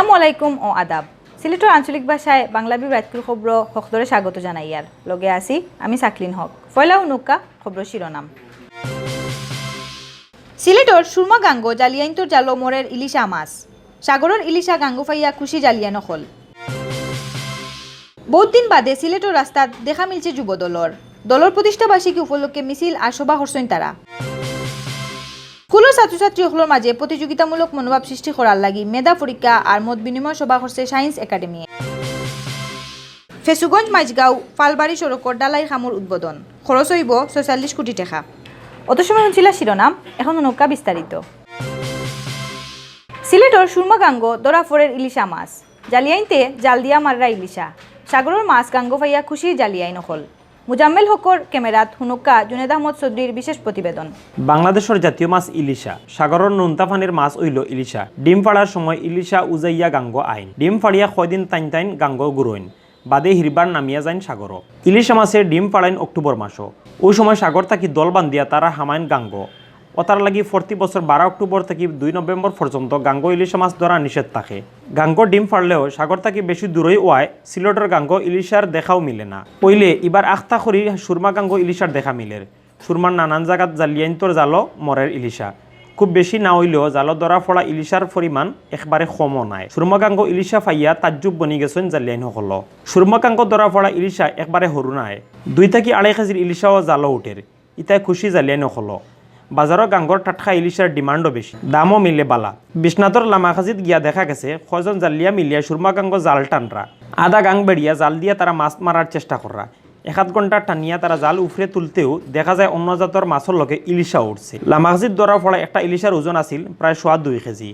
আসসালামু আলাইকুম ও আদাব। সিলেটের আঞ্চলিক ভাষায় বাংলাভিউ রাতকুর খবর হকদরে স্বাগত জানাই। আর লগে আছি আমি সাকলিন হক। ফয়লা উনুকা খবর শিরোনাম। সিলেটর সুরমা গাঙ্গ জালিয়াইন্তর জালো মোরের ইলিশা মাছ, সাগরের ইলিশা গাঙ্গ ফাইয়া খুশি জালিয়া নকল। বহুত দিন বাদে সিলেটর রাস্তাত দেখা মিলছে যুব দলর প্রতিষ্ঠাবার্ষিকী উপলক্ষে মিছিল আর সভা করছেন তারা। স্কুলের ছাত্রছাত্রীসকলের মাঝে প্রতিযোগিতামূলক মনোভাব সৃষ্টি করার লাগি মেধা পরীক্ষা আর মত বিনিময় সভা করছে সায়েন্স একাডেমি। ফেসুগঞ্জ মাইজগাঁও ফালবাড়ি সড়কর ডালাই খামুর উদ্বোধন, খরচ হইব ৪৬ কোটি টাকা। অত সময় শুনছিল শিরোনাম, এখন নৌকা বিস্তারিত। সিলেটর সুরমা গাঙ্গ দরাফরের ইলিশা মাছ, জালিয়াইনতে জাল দিয়া মাররা ইলিশা, সাগরের মাছ গাঙ্গ ফাইয়া খুশির জালিয়াই নকল। মুজাম্মেল হকর ক্যামেরাত হুনুকা জুনেদ আহমদ চৌধুরীর বিশেষ প্রতিবেদন। বাংলাদেশের জাতীয় মাছ ইলিশা, সাগরের নুনতাফানের মাছ হইল ইলিশা। ডিম ফাড়ার সময় ইলিশা উজাইয়া গাঙ্গ আইন, ডিম ফাড়িয়া কয়দিন টাইন গাঙ্গ গুরইন, বাদে হিরবার নামিয়া যাইন সাগর। ইলিশা মাছের ডিম ফাড়াইন অক্টোবর মাসও। ওই সময় সাগর থাকি দল বান্ধিয়া তারা হামাইন গাঙ্গ। ওতার লাগি প্রতি বছর 12 অক্টোবর থেকে 2 নভেম্বর পর্যন্ত গাঙ্গ ইলিশা মাছ ধরা নিষেধ থাকে। গাঙ্গ ডিম ফাড়লেও সাগর থাকি বেশি দূরই ওয়ায় সিলেটের গাঙ্গ ইলিশার দেখাও মিলে না। পইলে এবার আখতা করি সুরমা গাঙ্গ ইলিশার দেখা মিলের। সুরমার নানান জায়গাত জালিয়াইন্তর জালো মরের ইলিশা। খুব বেশি না হইলেও জালো ধরা ফড়া ইলিশার পরিমাণ একবারে কমও নাই। সুরমাকাঙ্গ ইলিশা ফাইয়া তাজ্জুব বনি গেছেন জালিয়াইন হল। সুরমাকাঙ্গ ধরা ফড়া ইলিশা একবারে সরু নাই। 2 থেকে 2.5 কেজির ইলিশাও জালো উঠের, ইতাই খুশি জালিয়াইন হল। বাজারের গাঙ্গর টাটকা ইলিশার ডিমান্ডও বেশি, দামও মিলে বালা। বিশ্বনাথর লামাখাজিত গিয়া দেখা গেছে কয়জন জালিয়া মিলিয়া সুরমাকাঙ্গ জাল টানরা। আধা গাং বেড়িয়া জাল দিয়া তারা মাছ মারার চেষ্টা করা। 1 ঘন্টা টানিয়া তারা জাল উফরে তুলতেও দেখা যায় অন্য জাতর মাছের লগে ইলিশা উঠছে। লামাখাজিত ধরার ফলে একটা ইলিশার ওজন আছিল প্রায় 2.5 কেজি।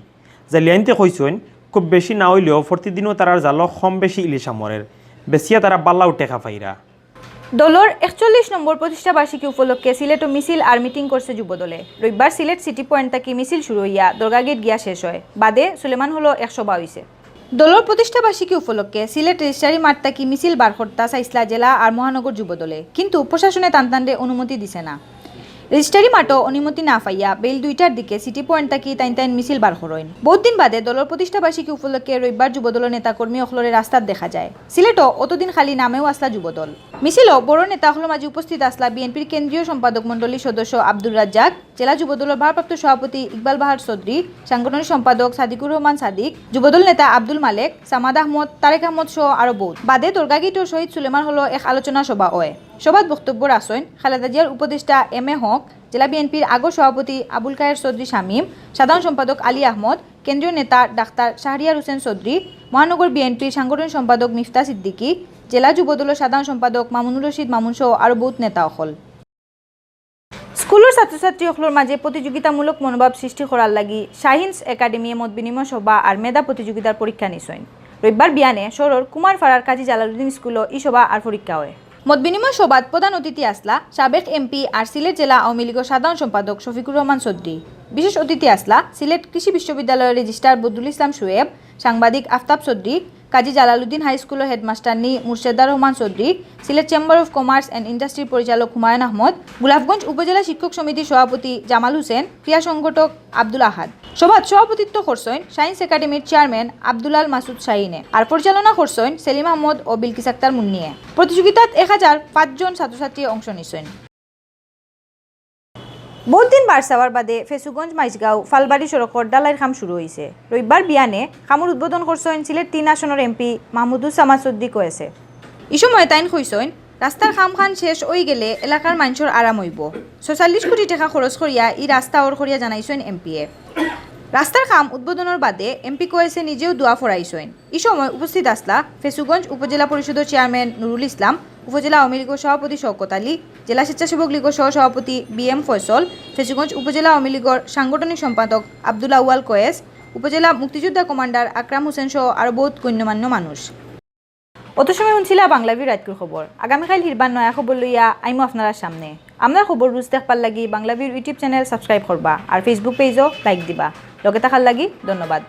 জালিয়াইনতে কইছেন খুব বেশি না হইলেও প্রতিদিনও তারার জালো কম বেশি ইলিশা মরের, বেশিয়া তারা বাল্লাও টেকা পাইরা। দলর 41 নম্বর প্রতিষ্ঠা বার্ষিকী উপলক্ষে সিলেটও মিছিল আর মিটিং করছে যুবদলে। রবিবার সিলেট সিটি পয়েন্ট থেকে মিছিল শুরু হইয়া দরগা গেট গিয়া শেষ হয়, বাদে সুলেমান হলো 100 হইছে। দলর প্রতিষ্ঠা বার্ষিকী উপলক্ষে সিলেট রেজিস্ট্রারি মাঠ থেকে মিছিল বার করতা চাইছিলা জেলা আর মহানগর যুবদলে, কিন্তু প্রশাসনে টানটানরে অনুমতি দিছে না। রেজিস্ট্রারি মাঠও অনুমতি না পাইয়া বেল 2টার দিকে সিটি পয়েন্ট থাকি টাইন মিছিল বার করেন। বহুত দিন বাদে দলের প্রতিষ্ঠা বার্ষিকী উপলক্ষে রবিবার যুবদলের নেতা কর্মী অখলরে রাস্তাত দেখা যায়। সিলেটও অতদিন খালি নামেও আসলা যুবদল। মিছিলও বড় নেতা অখলের মাঝে উপস্থিত আসলা বিএনপির কেন্দ্রীয় সম্পাদক মন্ডলীর সদস্য আব্দুর রাজ্জাক, জেলা যুবদলের ভারপ্রাপ্ত সভাপতি ইকবাল বাহার চৌধুরী, সাংগঠনিক সম্পাদক সাদিকুর রহমান সাদিক, যুবদল নেতা আব্দুল মালেক, সামাদ আহমদ, তারেক আহমদ সহ আরো বহুত। বাদে দরগাগীত ও শহীদ সুলেমান হলো এক আলোচনা সভা হয়। সভাত বক্তব্য রাখেন খালেদা জিয়ার উপদেষ্টা MA হক, জেলা বিএনপির আগর সভাপতি আবুল কায়ের চৌধুরী শামীম, সাধারণ সম্পাদক আলী আহমদ, কেন্দ্রীয় নেতা ডাক্তার শাহরিয়ার হোসেন চৌধুরী, মহানগর বিএনপির সাংগঠনিক সম্পাদক মিফতা সিদ্দিকী, জেলা যুবদলের সাধারণ সম্পাদক মামুনুর রশিদ মামুন সহ আরো বহুত নেতা অকল। স্কুলের ছাত্রছাত্রী অকলের মাঝে প্রতিযোগিতামূলক মনোভাব সৃষ্টি করার লাগি সায়েন্স একাডেমি মত বিনিময় সভা আর মেধা প্রতিযোগিতার পরীক্ষা নিছেন। রবিবার বিয়ানে শহরের কুমারপাড়ার কাজী জালালউদ্দিন স্কুলও এই সভা আর পরীক্ষা হয়। মত বিনিময় সভাত প্রধান অতিথি আসলা সাবেক MP আর সিলেট জেলা আওয়ামী লীগের সাধারণ সম্পাদক শফিকুর রহমান চৌধুরী। বিশেষ অতিথি আসলা সিলেট কৃষি বিশ্ববিদ্যালয়ের রেজিস্ট্রার বদরুল ইসলাম শোয়েব, সাংবাদিক আফতাব চৌধুরী, কাজী জালালউদ্দিন হাই স্কুলের হেডমাস্টারনি Murshida Rahman Chowdhury, Sylhet chamber of commerce and ইন্ডাস্ট্রির পরিচালক হুমায়ুন আহমদ, গোলাপগঞ্জ উপজেলা শিক্ষক সমিতির সভাপতি জামাল হোসেন, ক্রীড়া সংগঠক আব্দুল আহাদ। সভাত সভাপতিত্ব করছেন সায়েন্স একাডেমির চেয়ারম্যান আব্দুলাল মাসুদ শাহিনে আর পরিচালনা করছেন সেলিম আহমদ ও বিলকিস আক্তার মুন্নিয়ে। প্রতিযোগিতাত 1005 জন ছাত্রছাত্রী অংশ নিছেন। বহুত দিন বারসাওয়ার বাদে ফেসুগঞ্জ মাইজগাঁও ফালবাড়ি সড়কর ডালাইর খাম শুরু হয়েছে। রবিবার বিয়ানে খামুর উদ্বোধন করছেন সিলেট 3 আসনের MP মাহমুদুজ্জামান চৌধুরী কয়েছে। এই সময় তাইন কইছেন রাস্তার খাম খান শেষ হয়ে গেলে এলাকার মানুষের আরাম হইব। 46 কোটি টাকা খরচ করিয়া এই রাস্তা ওর করিয়া জানাইছেন MPA। রাস্তার খাম উদ্বোধনের বাদে MP কয়েছে নিজেও দোয়া ফরাইছেন। এই সময় উপস্থিত আসলা ফেসুগঞ্জ উপজেলা পরিষদের চেয়ারম্যান নুরুল ইসলাম, উপজেলা আওয়ামী লীগের সভাপতি শওকত আলী, জেলা স্বেচ্ছাসেবক লীগের সহসভাপতি BM ফয়সল, ফেসুগঞ্জ উপজেলা আওয়ামী লীগের সাংগঠনিক সম্পাদক আব্দুল আউয়াল কয়েস, উপজেলা মুক্তিযোদ্ধা কমান্ডার আকরাম হোসেন সহ আরো বহুত গণ্যমান্য মানুষ। অত সময় শুনছিলা বাংলাভিউ রাতকুর খবর। আগামীকাল হিরবার নয়া খবর লইয়া আইমো আপনার সামনে। আমরা খবর রুজ দেখবার লাগি বাংলাভিউর ইউটিউব চ্যানেল সাবস্ক্রাইব করবা আর ফেসবুক পেজও লাইক দিবা। লগে থাকার লাগি ধন্যবাদ।